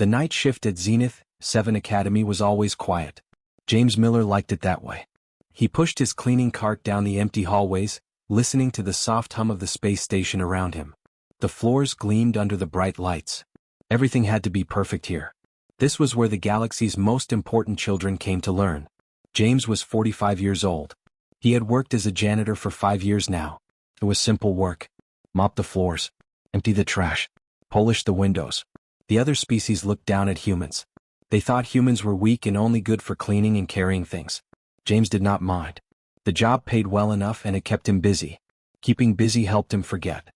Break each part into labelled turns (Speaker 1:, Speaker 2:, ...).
Speaker 1: The night shift at Zenith 7 Academy was always quiet. James Miller liked it that way. He pushed his cleaning cart down the empty hallways, listening to the soft hum of the space station around him. The floors gleamed under the bright lights. Everything had to be perfect here. This was where the galaxy's most important children came to learn. James was 45 years old. He had worked as a janitor for 5 years now. It was simple work. Mop the floors, empty the trash, polish the windows. The other species looked down at humans. They thought humans were weak and only good for cleaning and carrying things. James did not mind. The job paid well enough and it kept him busy. Keeping busy helped him forget.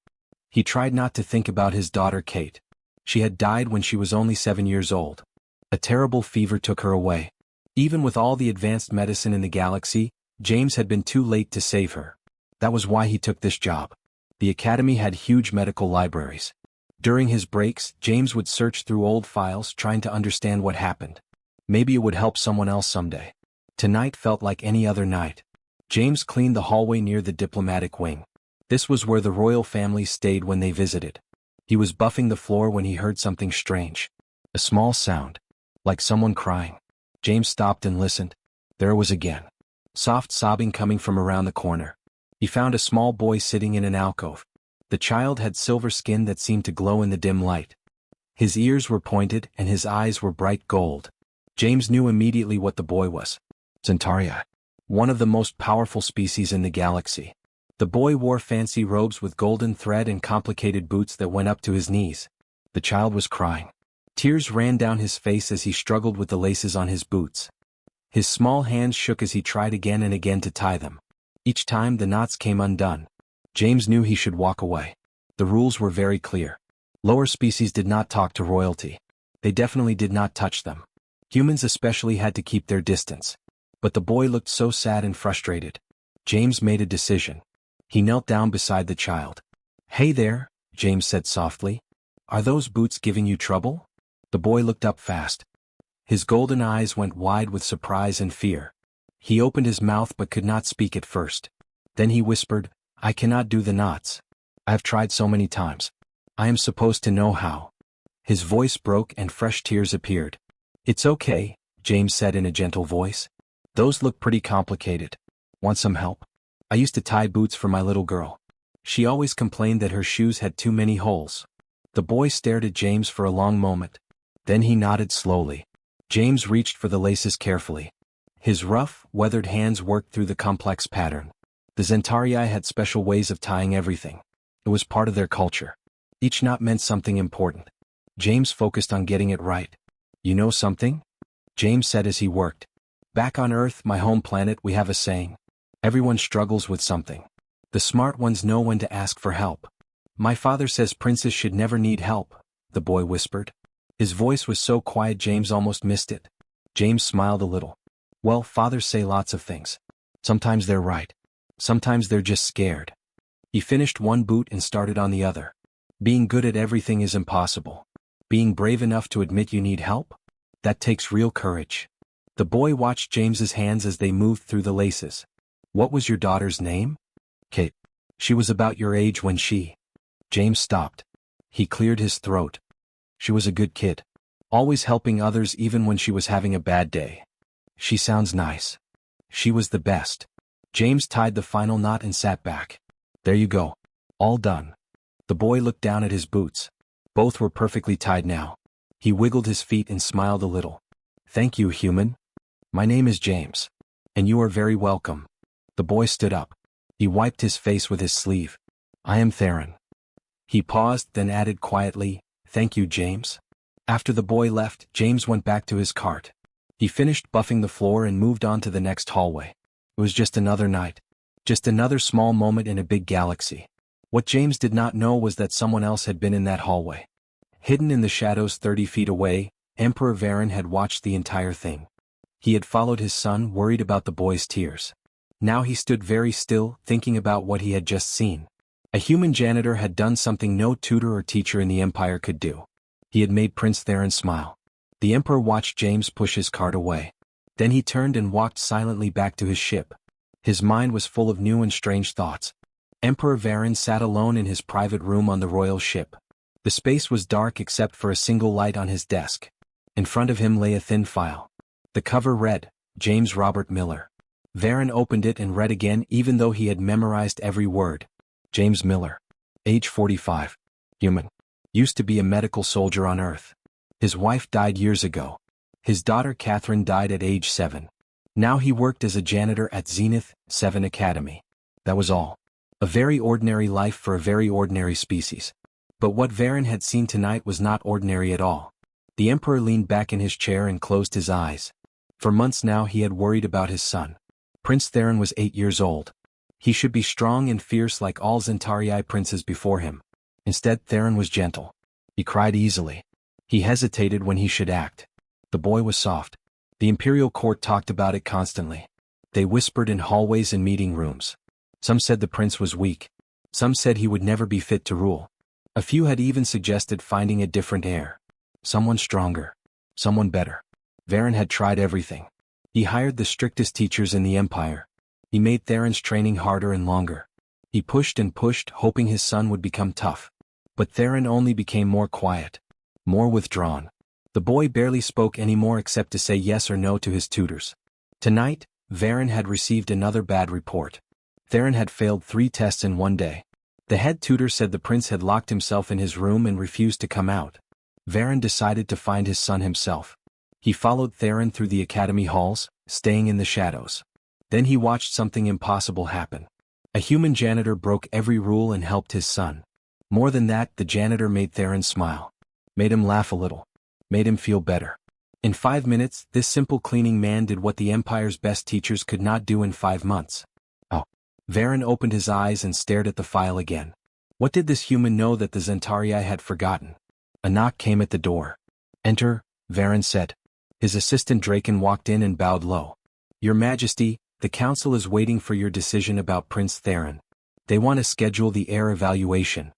Speaker 1: He tried not to think about his daughter Kate. She had died when she was only 7 years old. A terrible fever took her away. Even with all the advanced medicine in the galaxy, James had been too late to save her. That was why he took this job. The academy had huge medical libraries. During his breaks, James would search through old files trying to understand what happened. Maybe it would help someone else someday. Tonight felt like any other night. James cleaned the hallway near the diplomatic wing. This was where the royal families stayed when they visited. He was buffing the floor when he heard something strange. A small sound. Like someone crying. James stopped and listened. There it was again. Soft sobbing coming from around the corner. He found a small boy sitting in an alcove. The child had silver skin that seemed to glow in the dim light. His ears were pointed and his eyes were bright gold. James knew immediately what the boy was. Centauri, one of the most powerful species in the galaxy. The boy wore fancy robes with golden thread and complicated boots that went up to his knees. The child was crying. Tears ran down his face as he struggled with the laces on his boots. His small hands shook as he tried again and again to tie them. Each time the knots came undone. James knew he should walk away. The rules were very clear. Lower species did not talk to royalty. They definitely did not touch them. Humans especially had to keep their distance. But the boy looked so sad and frustrated. James made a decision. He knelt down beside the child. "Hey there," James said softly. "Are those boots giving you trouble?" The boy looked up fast. His golden eyes went wide with surprise and fear. He opened his mouth but could not speak at first. Then he whispered, "I cannot do the knots. I have tried so many times. I am supposed to know how." His voice broke and fresh tears appeared. "It's okay," James said in a gentle voice. "Those look pretty complicated. Want some help? I used to tie boots for my little girl. She always complained that her shoes had too many holes." The boy stared at James for a long moment. Then he nodded slowly. James reached for the laces carefully. His rough, weathered hands worked through the complex pattern. The Centauri had special ways of tying everything. It was part of their culture. Each knot meant something important. James focused on getting it right. "You know something?" James said as he worked. "Back on Earth, my home planet, we have a saying. Everyone struggles with something. The smart ones know when to ask for help. My father says princes should never need help," the boy whispered. His voice was so quiet James almost missed it. James smiled a little. "Well, fathers say lots of things. Sometimes they're right. Sometimes they're just scared." He finished one boot and started on the other. Being good at everything is impossible. Being brave enough to admit you need help? That takes real courage. The boy watched James's hands as they moved through the laces. "What was your daughter's name?" "Kate. She was about your age when she—" James stopped. He cleared his throat. "She was a good kid. Always helping others even when she was having a bad day." "She sounds nice." "She was the best." James tied the final knot and sat back. "There you go. All done." The boy looked down at his boots. Both were perfectly tied now. He wiggled his feet and smiled a little. "Thank you, human. My name is James. And you are very welcome." The boy stood up. He wiped his face with his sleeve. "I am Theron." He paused, then added quietly, "Thank you, James." After the boy left, James went back to his cart. He finished buffing the floor and moved on to the next hallway. It was just another night. Just another small moment in a big galaxy. What James did not know was that someone else had been in that hallway. Hidden in the shadows 30 feet away, Emperor Varen had watched the entire thing. He had followed his son, worried about the boy's tears. Now he stood very still, thinking about what he had just seen. A human janitor had done something no tutor or teacher in the Empire could do. He had made Prince Theron smile. The Emperor watched James push his cart away. Then he turned and walked silently back to his ship. His mind was full of new and strange thoughts. Emperor Varen sat alone in his private room on the royal ship. The space was dark except for a single light on his desk. In front of him lay a thin file. The cover read, James Robert Miller. Varen opened it and read again even though he had memorized every word. James Miller. Age 45. Human. Used to be a medical soldier on Earth. His wife died years ago. His daughter Catherine died at age 7. Now he worked as a janitor at Zenith 7 Academy. That was all. A very ordinary life for a very ordinary species. But what Varen had seen tonight was not ordinary at all. The Emperor leaned back in his chair and closed his eyes. For months now he had worried about his son. Prince Theron was 8 years old. He should be strong and fierce like all Zentarii princes before him. Instead, Theron was gentle. He cried easily. He hesitated when he should act. The boy was soft. The imperial court talked about it constantly. They whispered in hallways and meeting rooms. Some said the prince was weak. Some said he would never be fit to rule. A few had even suggested finding a different heir. Someone stronger. Someone better. Varen had tried everything. He hired the strictest teachers in the Empire. He made Theron's training harder and longer. He pushed and pushed, hoping his son would become tough. But Theron only became more quiet. More withdrawn. The boy barely spoke anymore except to say yes or no to his tutors. Tonight, Varen had received another bad report. Theron had failed 3 tests in one day. The head tutor said the prince had locked himself in his room and refused to come out. Varen decided to find his son himself. He followed Theron through the academy halls, staying in the shadows. Then he watched something impossible happen. A human janitor broke every rule and helped his son. More than that, the janitor made Theron smile. Made him laugh a little. Made him feel better. In 5 minutes, this simple cleaning man did what the Empire's best teachers could not do in 5 months. Oh. Varen opened his eyes and stared at the file again. What did this human know that the Zentarii had forgotten? A knock came at the door. Enter, Varen said. His assistant Draken walked in and bowed low. Your Majesty, the council is waiting for your decision about Prince Theron. They want to schedule the heir evaluation.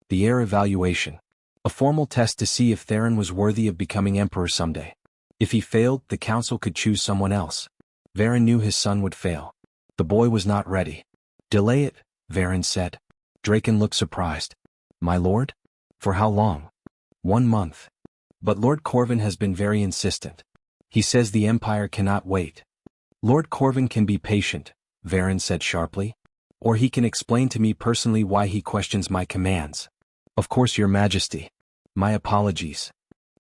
Speaker 1: The heir evaluation. A formal test to see if Theron was worthy of becoming emperor someday. If he failed, the council could choose someone else. Varen knew his son would fail. The boy was not ready. Delay it, Varen said. Draken looked surprised. My lord? For how long? 1 month. But Lord Corvin has been very insistent. He says the Empire cannot wait. Lord Corvin can be patient, Varen said sharply. Or he can explain to me personally why he questions my commands. Of course, Your Majesty. My apologies.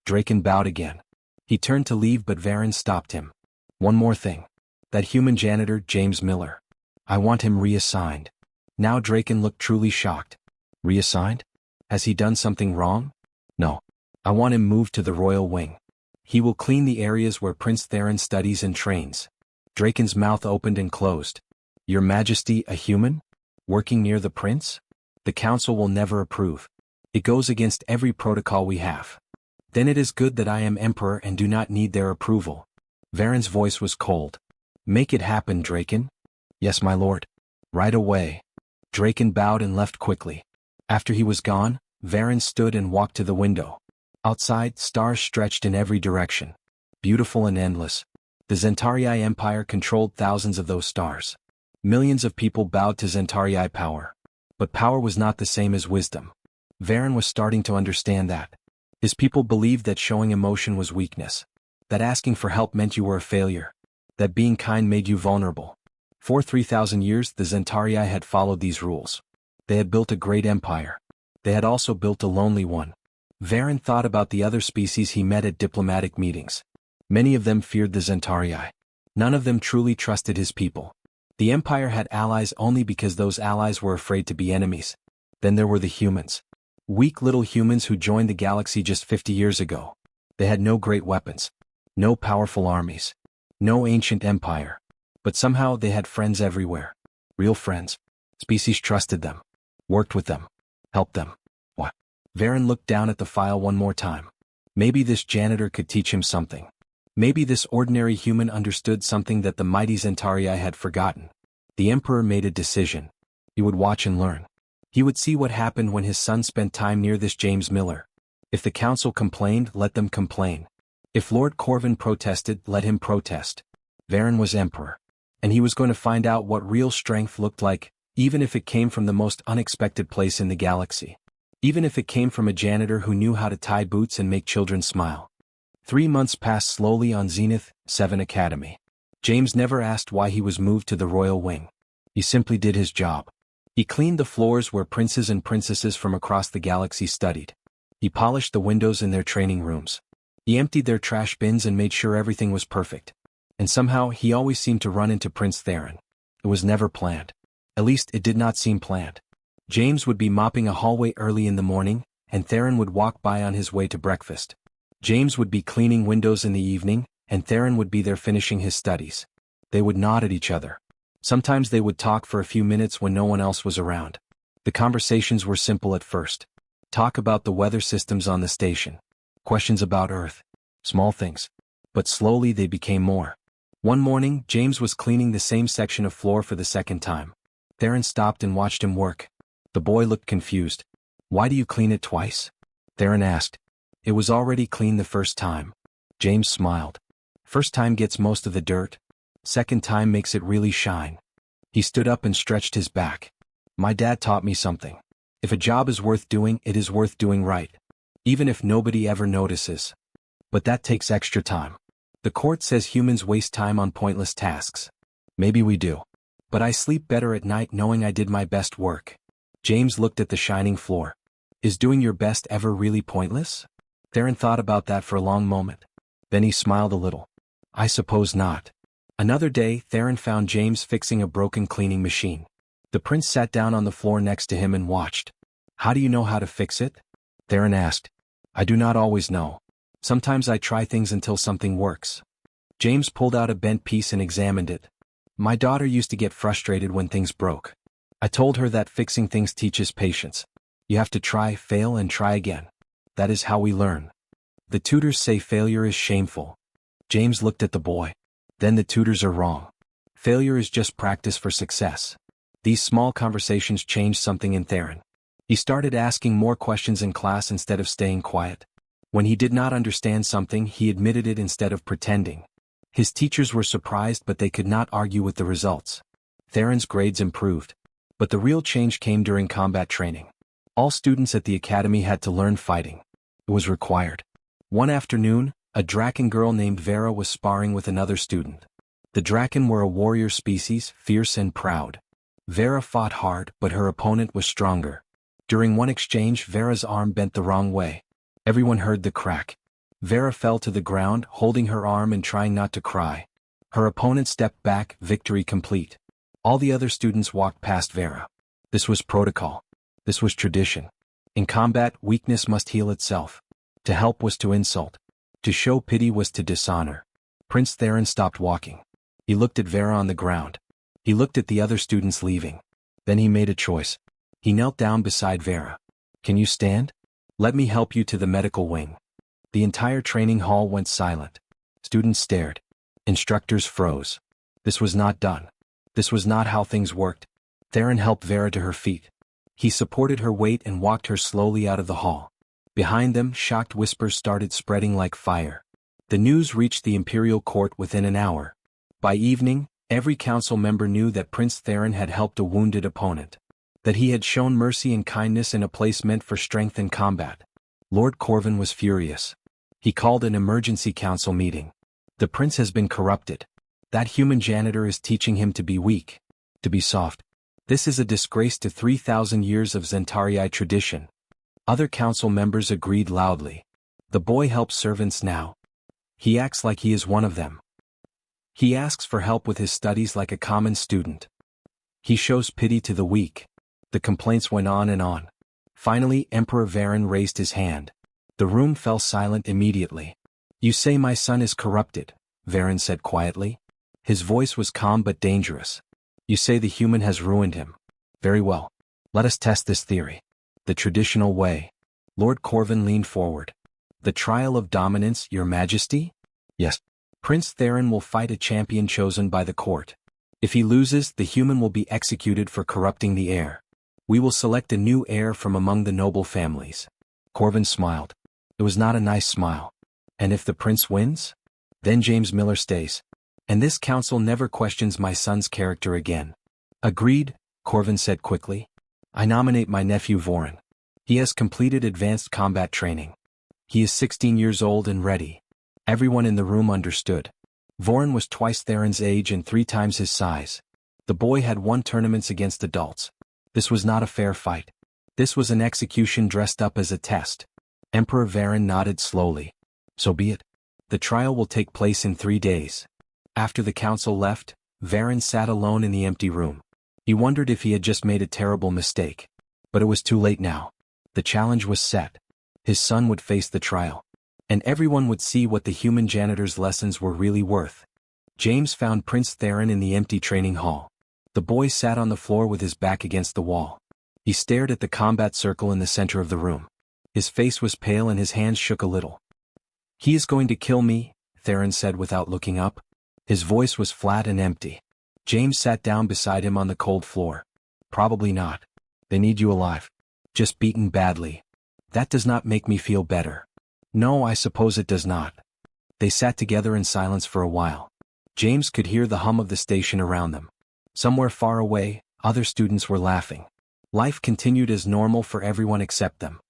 Speaker 1: Draken bowed again. He turned to leave but Varen stopped him. One more thing. That human janitor, James Miller. I want him reassigned. Now Draken looked truly shocked. Reassigned? Has he done something wrong? No. I want him moved to the royal wing. He will clean the areas where Prince Theron studies and trains. Draken's mouth opened and closed. Your Majesty, a human? Working near the prince? The council will never approve. It goes against every protocol we have. Then it is good that I am emperor and do not need their approval. Varen's voice was cold. Make it happen, Draken. Yes, my lord. Right away. Draken bowed and left quickly. After he was gone, Varen stood and walked to the window. Outside, stars stretched in every direction. Beautiful and endless. The Zentarii Empire controlled thousands of those stars. Millions of people bowed to Zentarii power. But power was not the same as wisdom. Varen was starting to understand that. His people believed that showing emotion was weakness. That asking for help meant you were a failure. That being kind made you vulnerable. For 3,000 years, the Zentarii had followed these rules. They had built a great empire. They had also built a lonely one. Varen thought about the other species he met at diplomatic meetings. Many of them feared the Zentarii. None of them truly trusted his people. The Empire had allies only because those allies were afraid to be enemies. Then there were the humans. Weak little humans who joined the galaxy just 50 years ago. They had no great weapons. No powerful armies. No ancient empire. But somehow they had friends everywhere. Real friends. Species trusted them. Worked with them. Helped them. What? Varen looked down at the file one more time. Maybe this janitor could teach him something. Maybe this ordinary human understood something that the mighty Zentarii had forgotten. The Emperor made a decision. He would watch and learn. He would see what happened when his son spent time near this James Miller. If the council complained, let them complain. If Lord Corvin protested, let him protest. Varen was Emperor. And he was going to find out what real strength looked like, even if it came from the most unexpected place in the galaxy. Even if it came from a janitor who knew how to tie boots and make children smile. 3 months passed slowly on Zenith 7 Academy. James never asked why he was moved to the Royal Wing. He simply did his job. He cleaned the floors where princes and princesses from across the galaxy studied. He polished the windows in their training rooms. He emptied their trash bins and made sure everything was perfect. And somehow he always seemed to run into Prince Theron. It was never planned. At least it did not seem planned. James would be mopping a hallway early in the morning, and Theron would walk by on his way to breakfast. James would be cleaning windows in the evening, and Theron would be there finishing his studies. They would nod at each other. Sometimes they would talk for a few minutes when no one else was around. The conversations were simple at first. Talk about the weather systems on the station. Questions about Earth. Small things. But slowly they became more. One morning, James was cleaning the same section of floor for the second time. Theron stopped and watched him work. The boy looked confused. "Why do you clean it twice?" Theron asked. "It was already clean the first time." James smiled. "First time gets most of the dirt. Second time makes it really shine." He stood up and stretched his back. "My dad taught me something. If a job is worth doing, it is worth doing right. Even if nobody ever notices. But that takes extra time. The court says humans waste time on pointless tasks. Maybe we do. But I sleep better at night knowing I did my best work." James looked at the shining floor. "Is doing your best ever really pointless?" Theron thought about that for a long moment. Then he smiled a little. "I suppose not." Another day, Theron found James fixing a broken cleaning machine. The prince sat down on the floor next to him and watched. "How do you know how to fix it?" Theron asked. "I do not always know. Sometimes I try things until something works." James pulled out a bent piece and examined it. "My daughter used to get frustrated when things broke. I told her that fixing things teaches patience. You have to try, fail, and try again. That is how we learn. The tutors say failure is shameful." James looked at the boy. "Then the tutors are wrong. Failure is just practice for success." These small conversations changed something in Theron. He started asking more questions in class instead of staying quiet. When he did not understand something, he admitted it instead of pretending. His teachers were surprised, but they could not argue with the results. Theron's grades improved. But the real change came during combat training. All students at the academy had to learn fighting. It was required. One afternoon, a Draken girl named Vera was sparring with another student. The Draken were a warrior species, fierce and proud. Vera fought hard, but her opponent was stronger. During one exchange, Vera's arm bent the wrong way. Everyone heard the crack. Vera fell to the ground, holding her arm and trying not to cry. Her opponent stepped back, victory complete. All the other students walked past Vera. This was protocol. This was tradition. In combat, weakness must heal itself. To help was to insult. To show pity was to dishonor. Prince Theron stopped walking. He looked at Vera on the ground. He looked at the other students leaving. Then he made a choice. He knelt down beside Vera. "Can you stand? Let me help you to the medical wing." The entire training hall went silent. Students stared. Instructors froze. This was not done. This was not how things worked. Theron helped Vera to her feet. He supported her weight and walked her slowly out of the hall. Behind them, shocked whispers started spreading like fire. The news reached the imperial court within an hour. By evening, every council member knew that Prince Theron had helped a wounded opponent. That he had shown mercy and kindness in a place meant for strength and combat. Lord Corvin was furious. He called an emergency council meeting. "The prince has been corrupted. That human janitor is teaching him to be weak, to be soft. This is a disgrace to 3,000 years of Zentarii tradition." Other council members agreed loudly. "The boy helps servants now. He acts like he is one of them. He asks for help with his studies like a common student. He shows pity to the weak." The complaints went on and on. Finally, Emperor Varen raised his hand. The room fell silent immediately. "You say my son is corrupted," Varen said quietly. His voice was calm but dangerous. "You say the human has ruined him. Very well. Let us test this theory. The traditional way." Lord Corvin leaned forward. "The trial of dominance, Your Majesty?" "Yes. Prince Theron will fight a champion chosen by the court. If he loses, the human will be executed for corrupting the heir. We will select a new heir from among the noble families." Corvin smiled. It was not a nice smile. "And if the prince wins? Then James Miller stays. And this council never questions my son's character again." "Agreed," Corvin said quickly. "I nominate my nephew Vorin. He has completed advanced combat training. He is 16 years old and ready." Everyone in the room understood. Voren was twice Theron's age and 3 times his size. The boy had won tournaments against adults. This was not a fair fight. This was an execution dressed up as a test. Emperor Varen nodded slowly. So be it. The trial will take place in 3 days. After the council left, Varen sat alone in the empty room. He wondered if he had just made a terrible mistake. But it was too late now. The challenge was set. His son would face the trial. And everyone would see what the human janitor's lessons were really worth. James found Prince Theron in the empty training hall. The boy sat on the floor with his back against the wall. He stared at the combat circle in the center of the room. His face was pale and his hands shook a little. "He is going to kill me," Theron said without looking up. His voice was flat and empty. James sat down beside him on the cold floor. "Probably not. They need you alive. Just beaten badly. That does not make me feel better." "No, I suppose it does not." They sat together in silence for a while. James could hear the hum of the station around them. Somewhere far away, other students were laughing. Life continued as normal for everyone except them.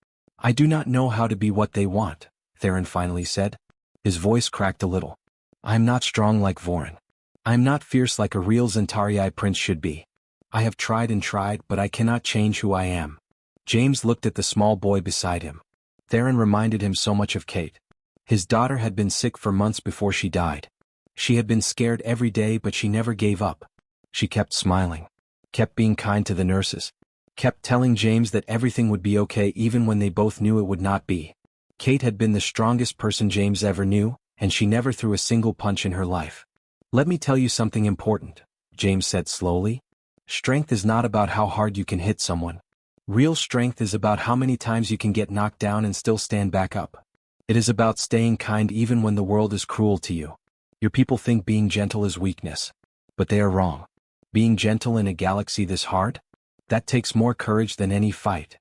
Speaker 1: "I do not know how to be what they want," Theron finally said. His voice cracked a little. "I am not strong like Voren. I am not fierce like a real Zentarii prince should be. I have tried and tried, but I cannot change who I am." James looked at the small boy beside him. Theron reminded him so much of Kate. His daughter had been sick for months before she died. She had been scared every day, but she never gave up. She kept smiling, kept being kind to the nurses, kept telling James that everything would be okay even when they both knew it would not be. Kate had been the strongest person James ever knew, and she never threw a single punch in her life. "Let me tell you something important," James said slowly. "Strength is not about how hard you can hit someone. Real strength is about how many times you can get knocked down and still stand back up. It is about staying kind even when the world is cruel to you. Your people think being gentle is weakness. But they are wrong. Being gentle in a galaxy this hard? That takes more courage than any fight.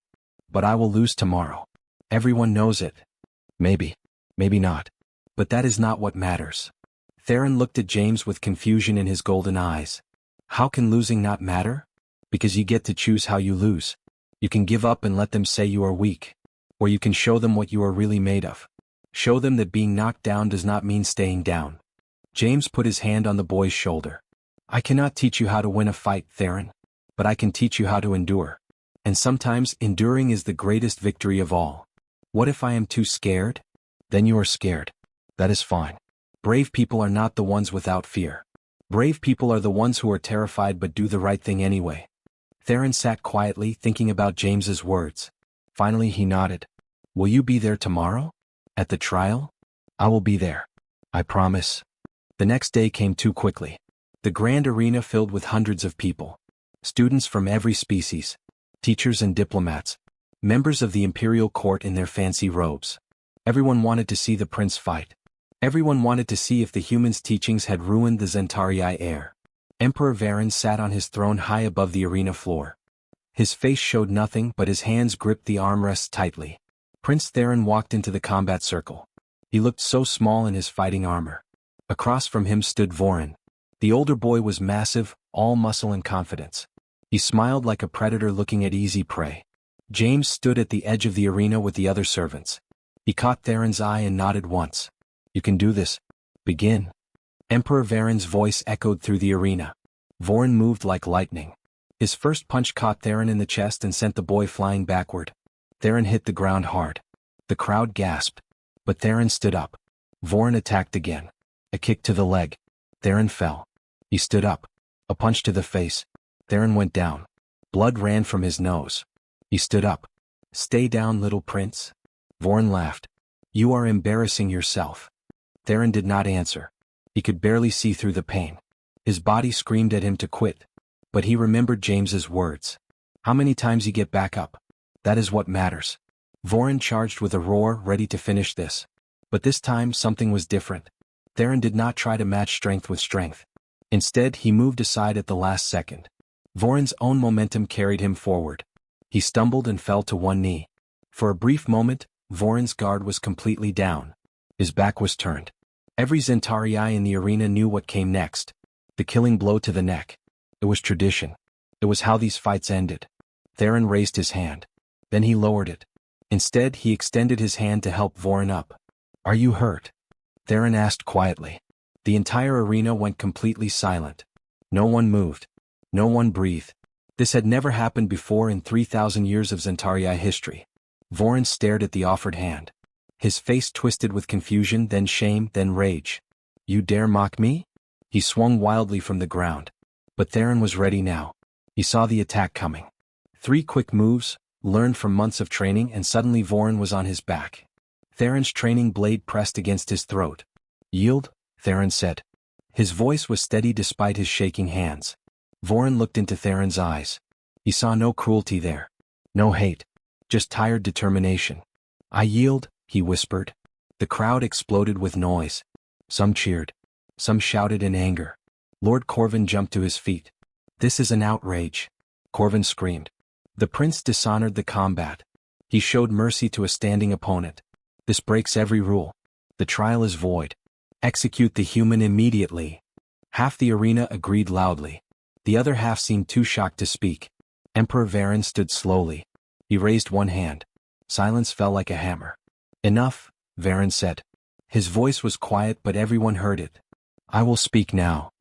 Speaker 1: But I will lose tomorrow. Everyone knows it. Maybe. Maybe not. But that is not what matters." Theron looked at James with confusion in his golden eyes. "How can losing not matter?" "Because you get to choose how you lose. You can give up and let them say you are weak. Or you can show them what you are really made of. Show them that being knocked down does not mean staying down." James put his hand on the boy's shoulder. "I cannot teach you how to win a fight, Theron. But I can teach you how to endure. And sometimes enduring is the greatest victory of all. What if I am too scared? Then you are scared. That is fine. Brave people are not the ones without fear. Brave people are the ones who are terrified but do the right thing anyway." Theron sat quietly thinking about James's words. Finally he nodded. "Will you be there tomorrow? At the trial?" "I will be there. I promise." The next day came too quickly. The grand arena filled with hundreds of people. Students from every species. Teachers and diplomats. Members of the imperial court in their fancy robes. Everyone wanted to see the prince fight. Everyone wanted to see if the humans' teachings had ruined the Zentarii heir. Emperor Varen sat on his throne high above the arena floor. His face showed nothing but his hands gripped the armrests tightly. Prince Theron walked into the combat circle. He looked so small in his fighting armor. Across from him stood Voren. The older boy was massive, all muscle and confidence. He smiled like a predator looking at easy prey. James stood at the edge of the arena with the other servants. He caught Theron's eye and nodded once. "You can do this. Begin." Emperor Varen's voice echoed through the arena. Voren moved like lightning. His first punch caught Theron in the chest and sent the boy flying backward. Theron hit the ground hard. The crowd gasped. But Theron stood up. Voren attacked again. A kick to the leg. Theron fell. He stood up. A punch to the face. Theron went down. Blood ran from his nose. He stood up. "Stay down, little prince." Voren laughed. "You are embarrassing yourself." Theron did not answer. He could barely see through the pain. His body screamed at him to quit. But he remembered James's words. How many times you get back up? That is what matters. Voren charged with a roar, ready to finish this. But this time something was different. Theron did not try to match strength with strength. Instead, he moved aside at the last second. Voren's own momentum carried him forward. He stumbled and fell to one knee. For a brief moment, Voren's guard was completely down. His back was turned. Every Zentarii in the arena knew what came next. The killing blow to the neck. It was tradition. It was how these fights ended. Theron raised his hand. Then he lowered it. Instead, he extended his hand to help Voren up. "Are you hurt?" Theron asked quietly. The entire arena went completely silent. No one moved. No one breathed. This had never happened before in 3,000 years of Zentarii history. Vorin stared at the offered hand. His face twisted with confusion, then shame, then rage. You dare mock me? He swung wildly from the ground. But Theron was ready now. He saw the attack coming. 3 quick moves, learned from months of training, and suddenly Vorin was on his back. Theron's training blade pressed against his throat. Yield, Theron said. His voice was steady despite his shaking hands. Vorin looked into Theron's eyes. He saw no cruelty there. No hate. Just tired determination. I yield, he whispered. The crowd exploded with noise. Some cheered. Some shouted in anger. Lord Corvin jumped to his feet. This is an outrage. Corvin screamed. The prince dishonored the combat. He showed mercy to a standing opponent. This breaks every rule. The trial is void. Execute the human immediately. Half the arena agreed loudly. The other half seemed too shocked to speak. Emperor Varen stood slowly. He raised one hand. Silence fell like a hammer. Enough, Varen said. His voice was quiet but everyone heard it. I will speak now.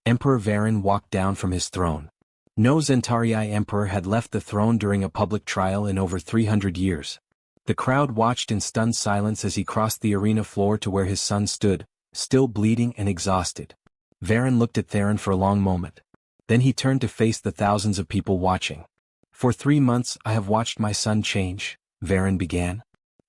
Speaker 1: Emperor Varen walked down from his throne. No Zentarii emperor had left the throne during a public trial in over 300 years. The crowd watched in stunned silence as he crossed the arena floor to where his son stood, still bleeding and exhausted. Varen looked at Theron for a long moment. Then he turned to face the thousands of people watching. For 3 months I have watched my son change, Varen began.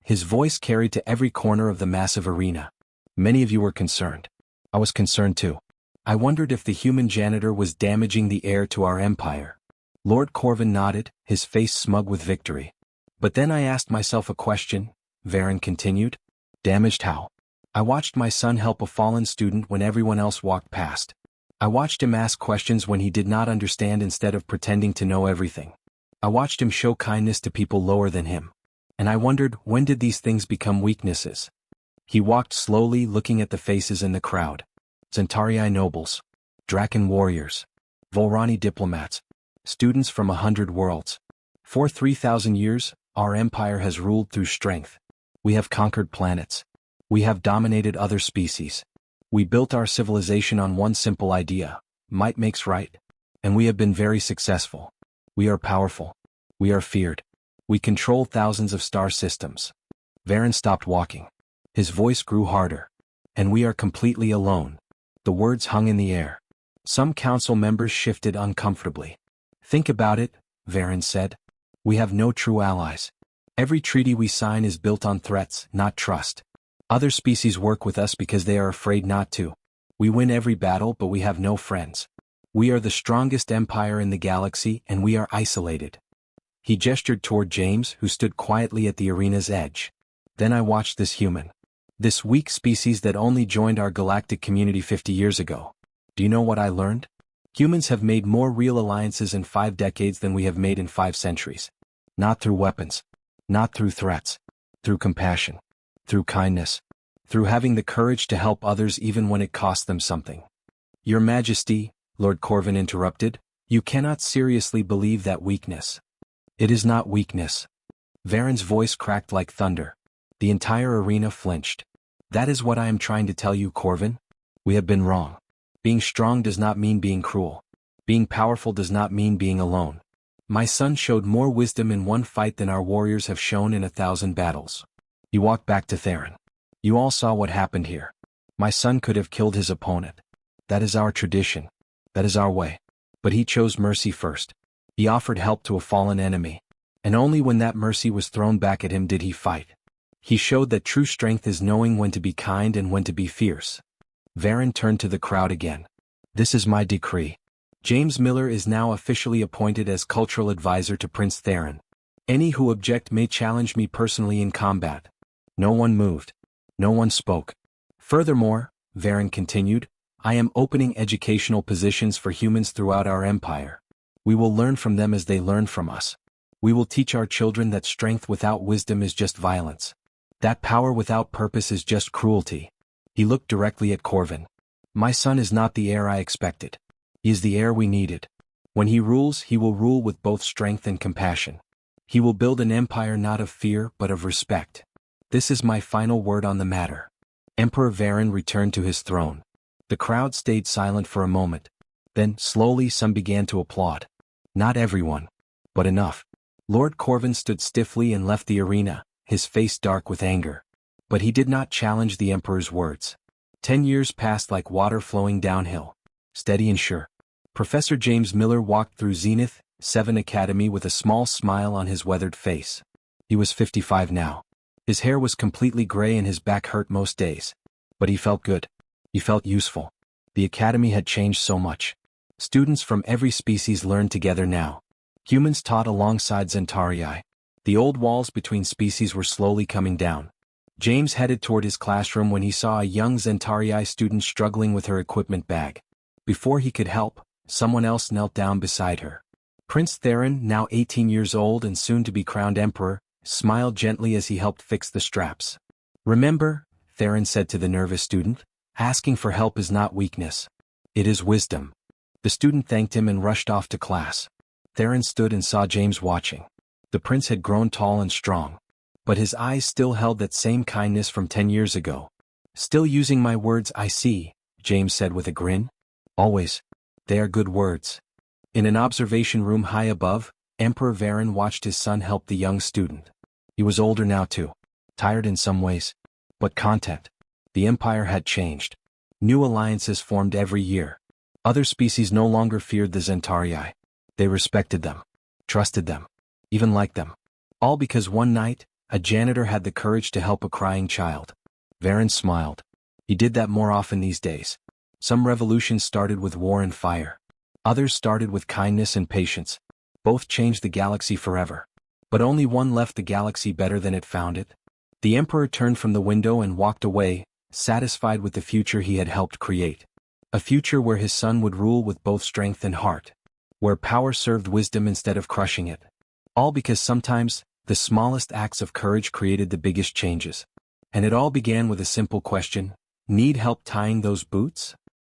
Speaker 1: His voice carried to every corner of the massive arena. Many of you were concerned. I was concerned too. I wondered if the human janitor was damaging the heir to our empire. Lord Corvin nodded, his face smug with victory. But then I asked myself a question, Varen continued. Damaged how? I watched my son help a fallen student when everyone else walked past. I watched him ask questions when he did not understand instead of pretending to know everything. I watched him show kindness to people lower than him. And I wondered, when did these things become weaknesses? He walked slowly, looking at the faces in the crowd. Zentarii nobles. Draken warriors. Volrani diplomats. Students from 100 worlds. For 3,000 years, our empire has ruled through strength. We have conquered planets. We have dominated other species. We built our civilization on one simple idea: might makes right. And we have been very successful. We are powerful. We are feared. We control thousands of star systems. Varen stopped walking. His voice grew harder. And we are completely alone. The words hung in the air. Some council members shifted uncomfortably. Think about it, Varen said. We have no true allies. Every treaty we sign is built on threats, not trust. Other species work with us because they are afraid not to. We win every battle, but we have no friends. We are the strongest empire in the galaxy, and we are isolated. He gestured toward James, who stood quietly at the arena's edge. Then I watched this human. This weak species that only joined our galactic community 50 years ago. Do you know what I learned? Humans have made more real alliances in 5 decades than we have made in 5 centuries. Not through weapons. Not through threats. Through compassion. Through kindness. Through having the courage to help others even when it costs them something. Your Majesty, Lord Corvin interrupted, you cannot seriously believe that weakness. It is not weakness. Varen's voice cracked like thunder. The entire arena flinched. That is what I am trying to tell you, Corvin. We have been wrong. Being strong does not mean being cruel. Being powerful does not mean being alone. My son showed more wisdom in one fight than our warriors have shown in 1,000 battles. He walked back to Theron. You all saw what happened here. My son could have killed his opponent. That is our tradition. That is our way. But he chose mercy first. He offered help to a fallen enemy. And only when that mercy was thrown back at him did he fight. He showed that true strength is knowing when to be kind and when to be fierce. Varen turned to the crowd again. This is my decree. James Miller is now officially appointed as cultural advisor to Prince Theron. Any who object may challenge me personally in combat. No one moved. No one spoke. Furthermore, Varen continued, I am opening educational positions for humans throughout our empire. We will learn from them as they learn from us. We will teach our children that strength without wisdom is just violence. That power without purpose is just cruelty. He looked directly at Corvin. My son is not the heir I expected. He is the heir we needed. When he rules, he will rule with both strength and compassion. He will build an empire not of fear but of respect. This is my final word on the matter. Emperor Varen returned to his throne. The crowd stayed silent for a moment. Then, slowly, some began to applaud. Not everyone, but enough. Lord Corvin stood stiffly and left the arena, his face dark with anger. But he did not challenge the Emperor's words. 10 years passed like water flowing downhill. Steady and sure. Professor James Miller walked through Zenith 7 Academy with a small smile on his weathered face. He was 55 now. His hair was completely gray and his back hurt most days. But he felt good. He felt useful. The academy had changed so much. Students from every species learned together now. Humans taught alongside Zentarii. The old walls between species were slowly coming down. James headed toward his classroom when he saw a young Zentarii student struggling with her equipment bag. Before he could help, someone else knelt down beside her. Prince Theron, now 18 years old and soon to be crowned emperor, smiled gently as he helped fix the straps. "Remember," Theron said to the nervous student, "asking for help is not weakness. It is wisdom." The student thanked him and rushed off to class. Theron stood and saw James watching. The prince had grown tall and strong. But his eyes still held that same kindness from 10 years ago. "Still using my words, I see," James said with a grin. "Always. They are good words." In an observation room high above, Emperor Varen watched his son help the young student. He was older now too. Tired in some ways. But content. The Empire had changed. New alliances formed every year. Other species no longer feared the Zentarii. They respected them. Trusted them. Even liked them. All because one night, a janitor had the courage to help a crying child. Varen smiled. He did that more often these days. Some revolutions started with war and fire. Others started with kindness and patience. Both changed the galaxy forever. But only one left the galaxy better than it found it. The Emperor turned from the window and walked away, satisfied with the future he had helped create. A future where his son would rule with both strength and heart. Where power served wisdom instead of crushing it. All because sometimes, the smallest acts of courage created the biggest changes. And it all began with a simple question: need help tying those boots?